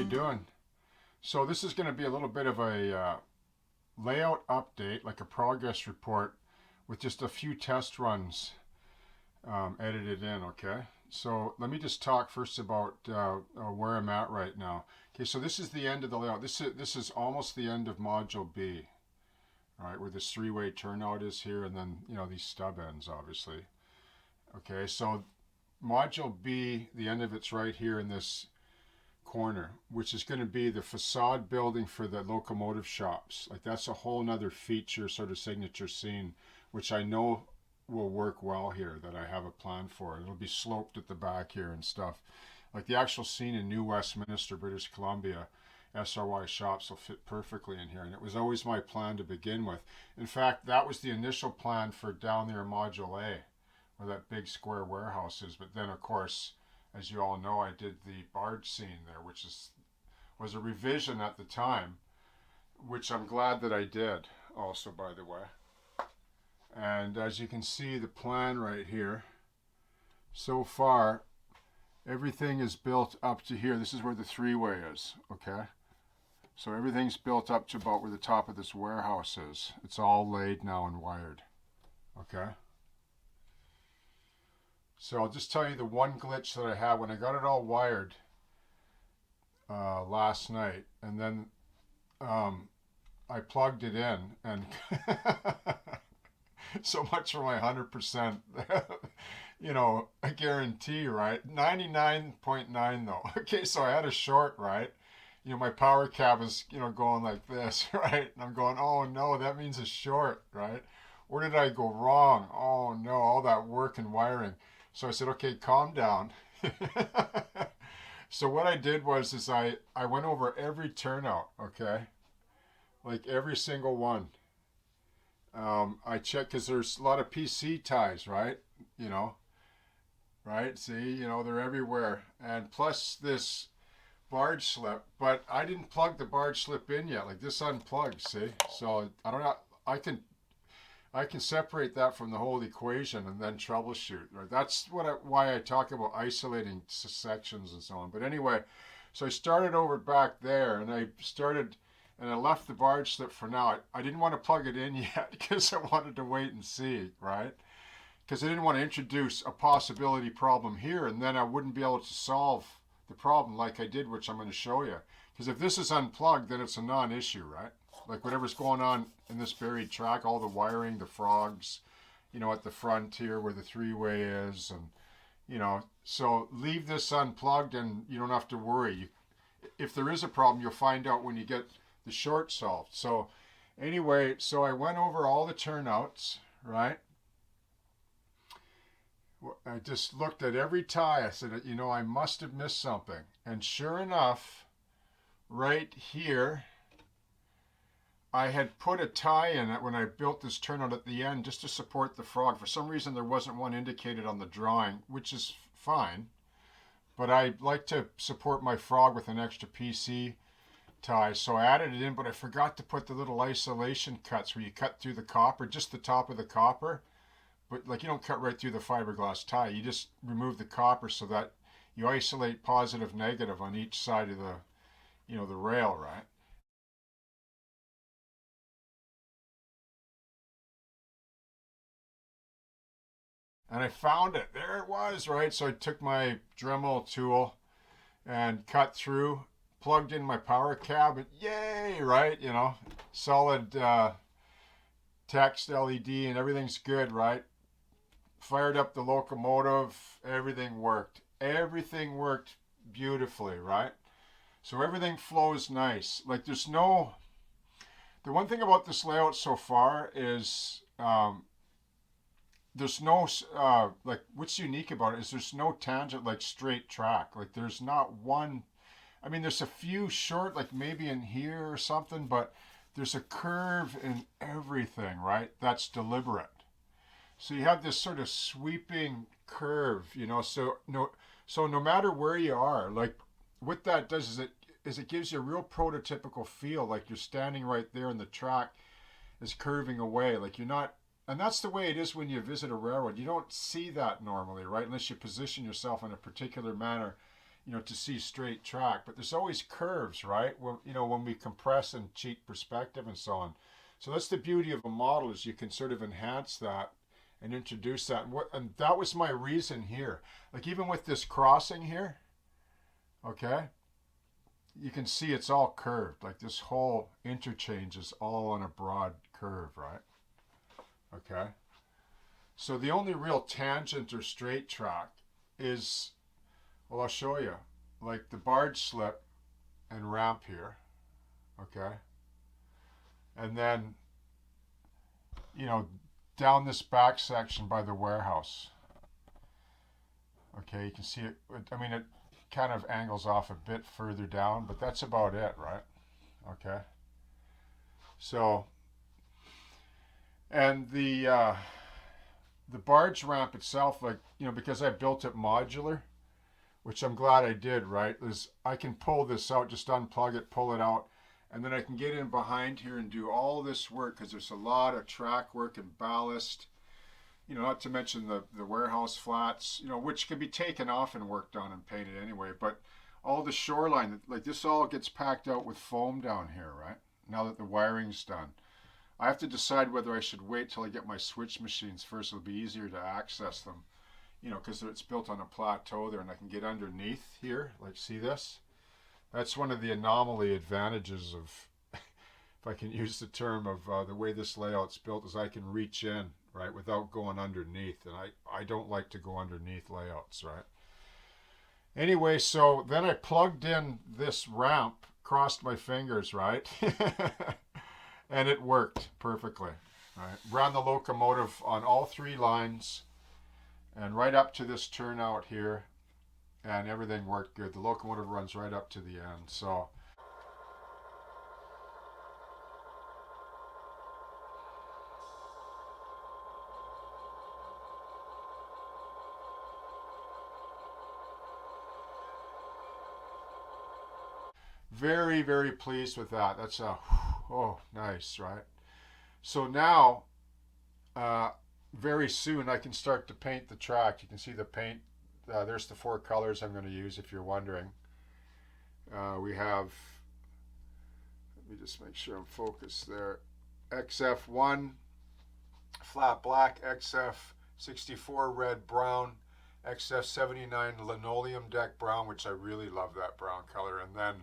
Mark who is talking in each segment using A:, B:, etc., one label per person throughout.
A: doing? So this is going to be a little bit of a layout update, like a progress report with just a few test runs edited in, okay? So let me just talk first about where I'm at right now. Okay, so this is the end of the layout. This is almost the end of Module B, all right, where this three-way turnout is here, and then, these stub ends, obviously. Okay, so Module B, the end of it's right here in this corner, which is going to be the facade building for the locomotive shops. Like, that's a whole nother feature, sort of signature scene, which I know will work well here, that I have a plan for. It'll be sloped at the back here and stuff. Like the actual scene in New Westminster, British Columbia, SRY shops will fit perfectly in here. And it was always my plan to begin with. In fact, that was the initial plan for down there in Module A, where that big square warehouse is. But then, of course, as you all know, I did the barge scene there, which was a revision at the time, which I'm glad that I did also, by the way. And as you can see, the plan right here, so far, everything is built up to here. This is where the three-way is, okay? So everything's built up to about where the top of this warehouse is. It's all laid now and wired, okay? So I'll just tell you the one glitch that I had when I got it all wired last night, and then I plugged it in, and so much for my 100%, I guarantee, right? 99.9 though. Okay, so I had a short, right? My power cab is, going like this, right? And I'm going, oh no, that means a short, right? Where did I go wrong? Oh no, all that work and wiring. So I said, okay, calm down. So what I did is I went over every turnout, okay? Like every single one. I checked, because there's a lot of PC ties, right? Right? See, they're everywhere. And plus this barge slip, but I didn't plug the barge slip in yet. Like, this unplugged, see? So I don't know. I can separate that from the whole equation and then troubleshoot. Right? That's why I talk about isolating sections and so on. But anyway, so I started over back there, and I left the barge slip for now. I didn't want to plug it in yet because I wanted to wait and see, right? Because I didn't want to introduce a possibility problem here, and then I wouldn't be able to solve the problem like I did, which I'm going to show you. Because if this is unplugged, then it's a non-issue, right? Like whatever's going on in this buried track, all the wiring, the frogs, at the front here where the three-way is, and, so leave this unplugged and you don't have to worry. If there is a problem, you'll find out when you get the short solved. So anyway, so I went over all the turnouts, right? I just looked at every tie. I said, I must have missed something. And sure enough, right here, I had put a tie in it when I built this turnout at the end just to support the frog. For some reason, there wasn't one indicated on the drawing, which is fine. But I like to support my frog with an extra PC tie. So I added it in, but I forgot to put the little isolation cuts where you cut through the copper, just the top of the copper. But like, you don't cut right through the fiberglass tie. You just remove the copper so that you isolate positive, negative on each side of the, the rail, right? And I found it. There it was, right? So I took my Dremel tool and cut through, plugged in my power cab, and yay, right? Solid text LED, and everything's good, right? Fired up the locomotive, everything worked. Everything worked beautifully, right? So everything flows nice. Like, the one thing about this layout so far is there's no, like, what's unique about it is there's no tangent, like straight track. Like, there's not one, I mean, there's a few short, like maybe in here or something, but there's a curve in everything, right? That's deliberate. So you have this sort of sweeping curve, so no matter where you are, like, what that does is it gives you a real prototypical feel, like you're standing right there and the track is curving away, like you're not. And that's the way it is when you visit a railroad. You don't see that normally, right? Unless you position yourself in a particular manner to see straight track. But there's always curves, right? When we compress and cheat perspective and so on. So that's the beauty of a model, is you can sort of enhance that and introduce that. And that was my reason here. Like even with this crossing here, okay, you can see it's all curved. Like this whole interchange is all on a broad curve, right? Okay. So the only real tangent or straight track is, well, I'll show you, like the barge slip and ramp here, okay? And then, down this back section by the warehouse. Okay, you can see it. I mean, it kind of angles off a bit further down, but that's about it, right? Okay. So, and the barge ramp itself, like, because I built it modular, which I'm glad I did, right, is I can pull this out, just unplug it, pull it out, and then I can get in behind here and do all this work, because there's a lot of track work and ballast, not to mention the warehouse flats, which can be taken off and worked on and painted anyway, but all the shoreline, like this all gets packed out with foam down here, right, now that the wiring's done. I have to decide whether I should wait till I get my switch machines first. It'll be easier to access them, because it's built on a plateau there, and I can get underneath here. Like, see this? That's one of the anomaly advantages of, if I can use the term, of the way this layout's built, is I can reach in, right, without going underneath. And I don't like to go underneath layouts, right? Anyway, so then I plugged in this ramp, crossed my fingers, right? And it worked perfectly, right? Ran the locomotive on all 3 lines and right up to this turnout here, and everything worked good. The locomotive runs right up to the end. So very, very pleased with that. That's nice, right? So now, very soon I can start to paint the track. You can see the paint. There's the 4 colors I'm going to use, if you're wondering. We have, let me just make sure I'm focused there, XF1 flat black, XF64 red brown, XF79 linoleum deck brown, which I really love that brown color, and then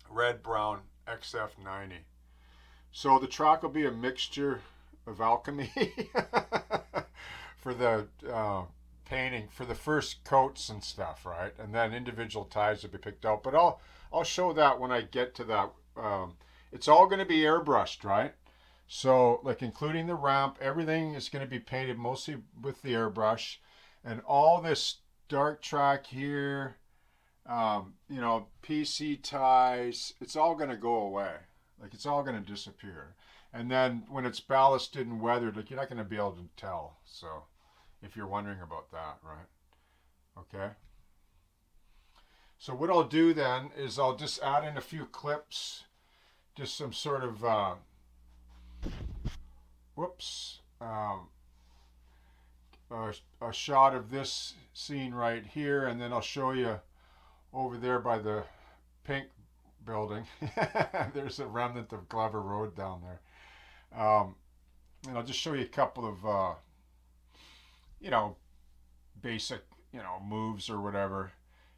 A: red brown XF90. So the track will be a mixture of alchemy for the painting, for the first coats and stuff, right? And then individual ties will be picked out. But I'll show that when I get to that. It's all going to be airbrushed, right? So, like, including the ramp, everything is going to be painted mostly with the airbrush. And all this dark track here, PC ties, it's all going to go away. Like, it's all going to disappear. And then when it's ballasted and weathered, like, you're not going to be able to tell. So, if you're wondering about that, right? Okay. So what I'll do then is I'll just add in a few clips, just some sort of, a shot of this scene right here, and then I'll show you over there by the pink building. There's a remnant of Glover Road down there. And I'll just show you a couple of, basic, moves or whatever,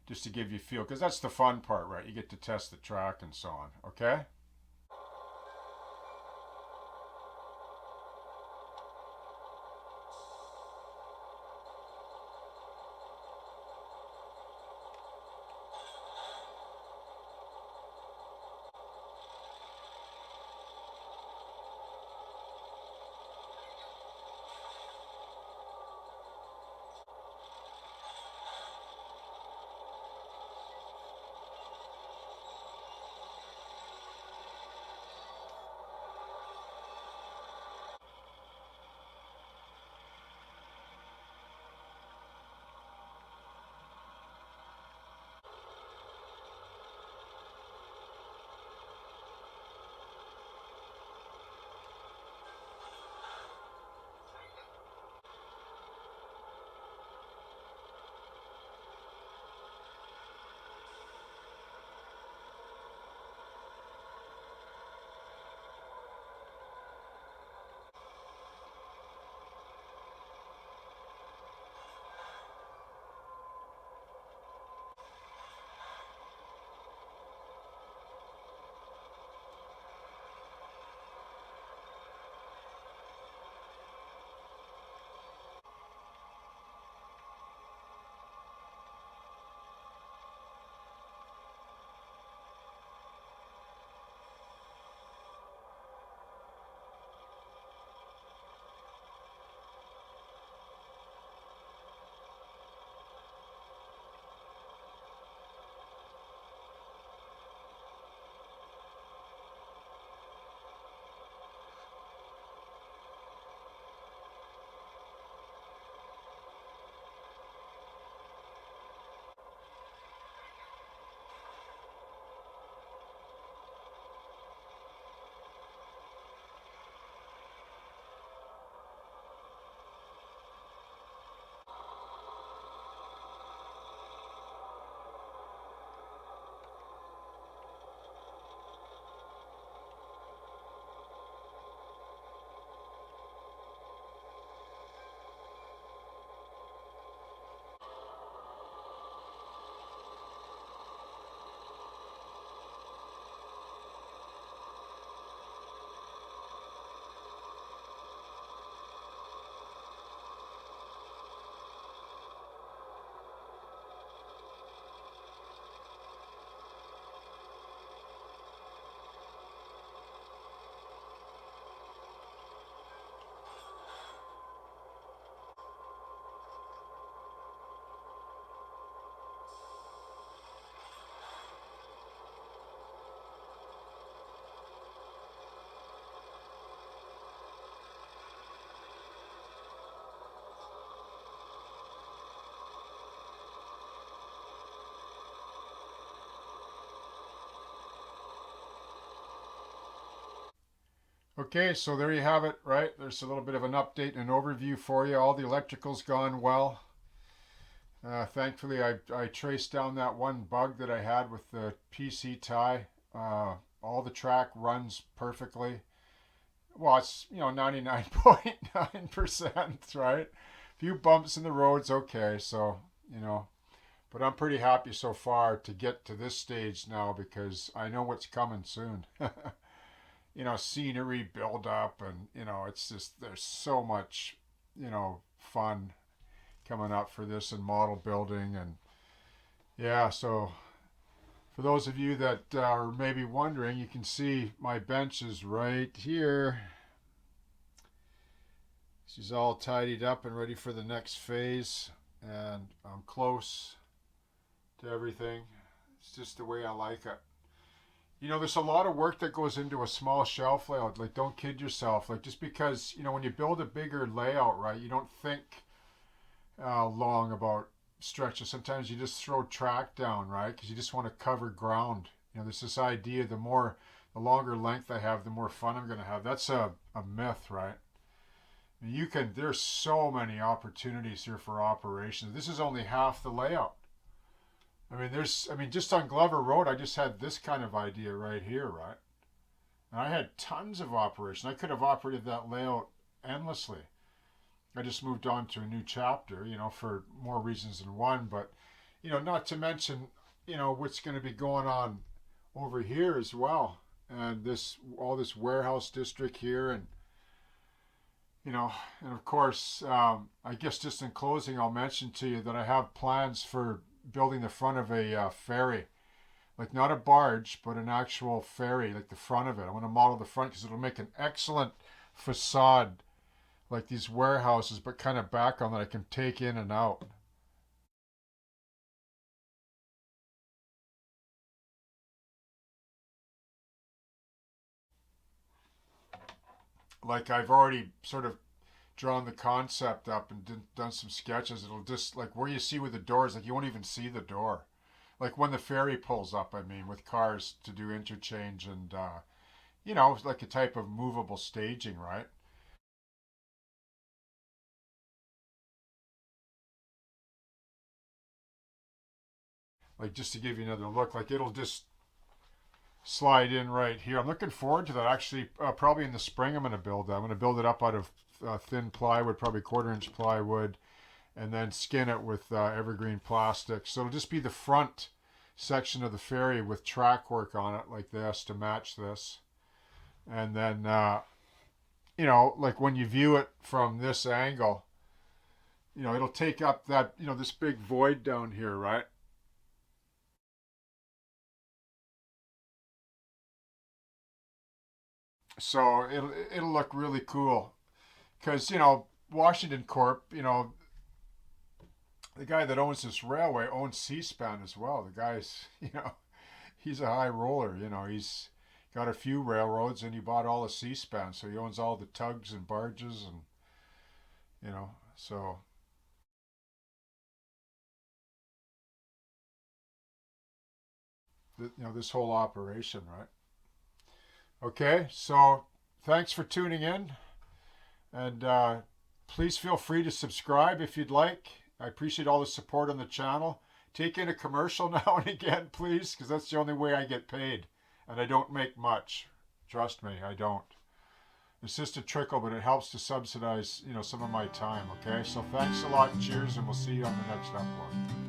A: just to give you a feel, because that's the fun part, right? You get to test the track and so on, okay? Okay, so there you have it, right? There's a little bit of an update and an overview for you. All the electrical's gone well. Thankfully, I traced down that one bug that I had with the PC tie. All the track runs perfectly. Well, it's 99.9%, right? A few bumps in the road's okay, so but I'm pretty happy so far to get to this stage now because I know what's coming soon. Scenery build up, and it's just there's so much fun coming up for this and model building. And yeah, so for those of you that are maybe wondering, you can see my bench is right here. She's all tidied up and ready for the next phase, and I'm close to everything. It's just the way I like it. There's a lot of work that goes into a small shelf layout. Like, don't kid yourself. Like, just because, when you build a bigger layout, right, you don't think long about stretches. Sometimes you just throw track down, right, because you just want to cover ground. There's this idea the longer length I have, the more fun I'm going to have. That's a myth, right? There's so many opportunities here for operations. This is only half the layout. Just on Glover Road, I just had this kind of idea right here, right? And I had tons of operation. I could have operated that layout endlessly. I just moved on to a new chapter, for more reasons than one. But, not to mention, what's going to be going on over here as well. And all this warehouse district here. And, and of course, I guess just in closing, I'll mention to you that I have plans for building the front of a ferry. Like, not a barge, but an actual ferry, like the front of it. I want to model the front because it'll make an excellent facade, like these warehouses, but kind of background that I can take in and out. Like, I've already sort of drawn the concept up and done some sketches. It'll just, like, where you see with the doors, like, you won't even see the door. Like when the ferry pulls up, with cars to do interchange and, like a type of movable staging, right? Like, just to give you another look, like, it'll just slide in right here. I'm looking forward to that. Actually, probably in the spring, I'm going to build that. I'm going to build it up out of thin plywood, probably 1/4 inch plywood, and then skin it with evergreen plastic. So it'll just be the front section of the ferry with track work on it like this to match this. And then, like when you view it from this angle, it'll take up that, this big void down here, right? So it'll look really cool because Washington Corp, the guy that owns this railway owns C-SPAN as well. The guy's he's a high roller. He's got a few railroads and he bought all the C-SPAN, so he owns all the tugs and barges and so this whole operation, right? Okay, so thanks for tuning in, and please feel free to subscribe if you'd like. I appreciate all the support on the channel. Take in a commercial now and again, please, because that's the only way I get paid, and I don't make much. Trust me, I don't. It's just a trickle, but it helps to subsidize, some of my time. Okay, so thanks a lot. Cheers, and we'll see you on the next upload.